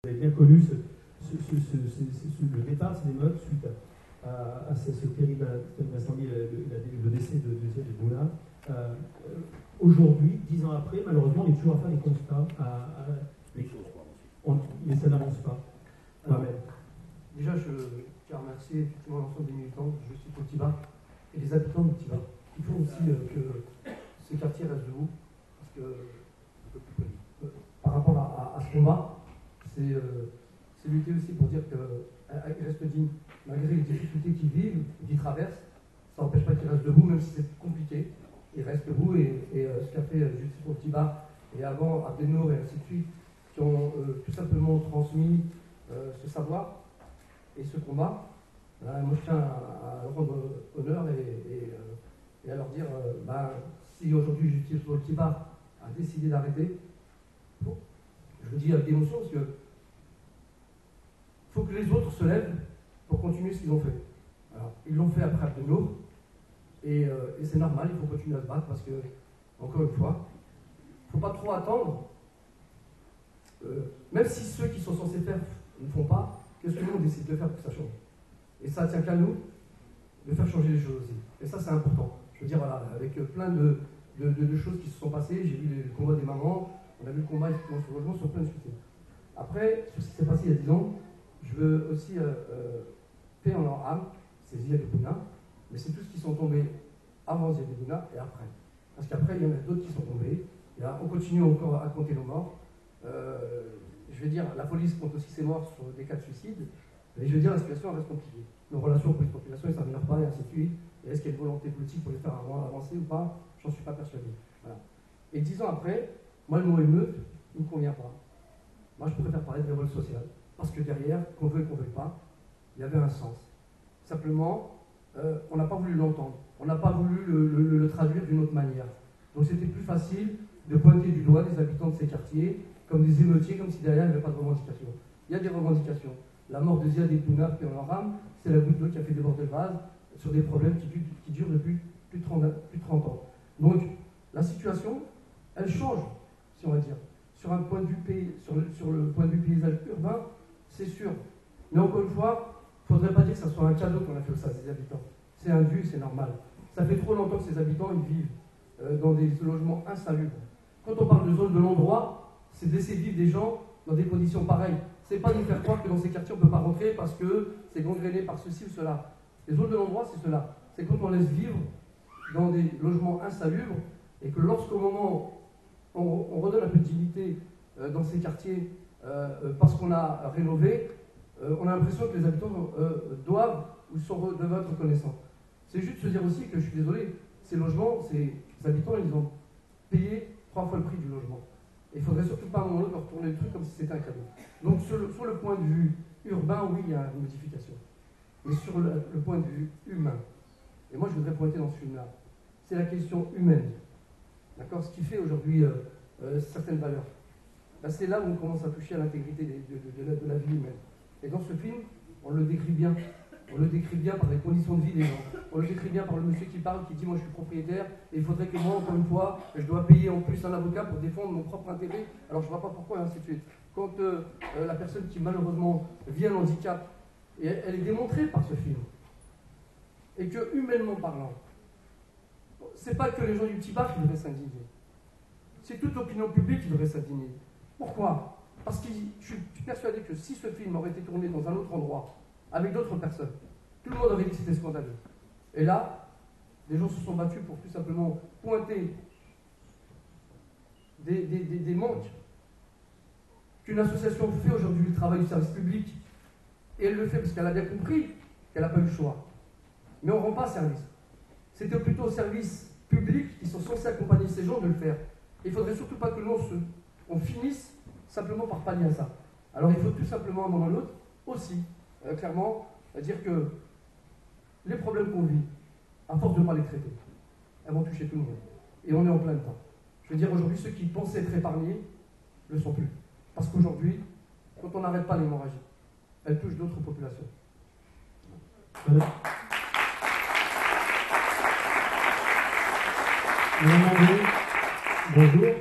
Vous avez bien connu le départ de ces émeutes suite à ce terrible incendie, le décès de Ziad Bouna. Aujourd'hui, 10 ans après, malheureusement, on est toujours à faire des constats. Mais ça n'avance pas. Déjà, je tiens à remercier effectivement l'ensemble des militants de Justice pour Tibar et les habitants de Tibar. Il faut aussi que ces quartiers restent debout, parce que par rapport à ce combat, c'est lutter aussi pour dire qu'ils restent dignes. Malgré les difficultés qu'ils vivent, qu'ils traversent, ça n'empêche pas qu'ils restent debout, même si c'est compliqué. Ils restent debout et ce qu'a fait Justice pour Tibar et avant Abdenour et ainsi de suite, qui ont tout simplement transmis ce savoir et ce combat. Moi je tiens à leur rendre honneur et à leur dire si aujourd'hui Justice pour Tibar a décidé d'arrêter, je le dis avec émotion parce que faut que les autres se lèvent pour continuer ce qu'ils ont fait. Alors, ils l'ont fait après Abdenour et c'est normal, il faut continuer à se battre parce que, encore une fois, il ne faut pas trop attendre. Même si ceux qui sont censés faire ne font pas, qu'est-ce que nous on décide de faire pour que ça change? Et ça tient qu'à nous de faire changer les choses aussi. Et ça c'est important. Je veux dire, voilà, avec plein de choses qui se sont passées, j'ai vu le combat des mamans, on a vu le combat effectivement sur le logement, sur plein de sujets. Après, sur ce qui s'est passé il y a 10 ans, je veux aussi paix en leur âme, c'est Ziad Bouna, mais c'est tous ceux qui sont tombés avant Ziad Bouna et après. Parce qu'après, il y en a d'autres qui sont tombés. Là, on continue encore à compter nos morts. Je veux dire, la police compte aussi ses morts sur des cas de suicide, mais je veux dire, la situation reste compliquée. Nos relations police-population, elles ne s'améliorent pas et ainsi de suite. Et est-ce qu'il y a une volonté politique pour les faire avancer ou pas? J'en suis pas persuadé. Voilà. Et 10 ans après, moi, le mot émeute ne me convient pas. Moi, je préfère parler de révolte sociale. Parce que derrière, qu'on veuille pas, il y avait un sens. Simplement, on n'a pas voulu l'entendre. On n'a pas voulu le traduire d'une autre manière. Donc c'était plus facile de pointer du doigt des habitants de ces quartiers comme des émeutiers, comme si derrière il n'y avait pas de revendications. Il y a des revendications. La mort de Ziad Bouna et en rame, c'est la goutte d'eau qui a fait déborder le vase sur des problèmes qui durent depuis plus de 30 ans. Donc la situation, elle change, si on va dire. Sur un point de vue sur le point de vue paysage urbain, c'est sûr. Mais encore une fois, il ne faudrait pas dire que ce soit un cadeau qu'on a fait ça à ces habitants. C'est un dû, c'est normal. Ça fait trop longtemps que ces habitants ils vivent dans des logements insalubres. Quand on parle de zone de non-droit, c'est de laisser vivre des gens dans des conditions pareilles. C'est pas de nous faire croire que dans ces quartiers on ne peut pas rentrer parce que c'est gangréné par ceci ou cela. Les zones de non-droit, c'est cela. C'est quand on laisse vivre dans des logements insalubres et que lorsqu'au moment on redonne un peu de dignité dans ces quartiers parce qu'on a rénové, on a l'impression que les habitants doivent ou doivent être reconnaissants. C'est juste se dire aussi que je suis désolé, ces logements, ces habitants, ils ont payé 3 fois le prix du logement. Et il ne faudrait surtout pas à un moment donné leur tourner le truc comme si c'était un cadeau. Donc sur le point de vue urbain, oui, il y a une modification. Mais sur le point de vue humain, et moi je voudrais pointer dans ce film-là, c'est la question humaine. D'accord? Ce qui fait aujourd'hui certaines valeurs. Là, c'est là où on commence à toucher à l'intégrité de la vie humaine. Et dans ce film, on le décrit bien. On le décrit bien par les conditions de vie des gens. On le décrit bien par le monsieur qui parle, qui dit « moi je suis propriétaire et il faudrait que moi, encore une fois, je dois payer en plus un avocat pour défendre mon propre intérêt. Alors je ne vois pas pourquoi, et ainsi de suite. » Quand la personne qui malheureusement vit un handicap, et elle est démontrée par ce film, et que humainement parlant, c'est pas que les gens du petit bar qui devraient s'indigner. C'est toute l'opinion publique qui devrait s'indigner. Pourquoi? Parce que je suis persuadé que si ce film aurait été tourné dans un autre endroit, avec d'autres personnes, tout le monde aurait dit que c'était scandaleux. Et là, des gens se sont battus pour tout simplement pointer des manques qu'une association fait aujourd'hui du travail du service public. Et elle le fait parce qu'elle a bien compris qu'elle n'a pas eu le choix. Mais on ne rend pas service. C'était plutôt au service public qui sont censés accompagner ces gens de le faire. Et il ne faudrait surtout pas que nous, on finisse simplement par pallier à ça. Alors il faut tout simplement, à un moment ou à l'autre, aussi, clairement, dire que les problèmes qu'on vit, à force de ne pas les traiter, elles vont toucher tout le monde. Et on est en plein temps. Je veux dire, aujourd'hui, ceux qui pensaient être épargnés ne le sont plus. Parce qu'aujourd'hui, quand on n'arrête pas l'hémorragie, elle touche d'autres populations. Voilà. Bonjour.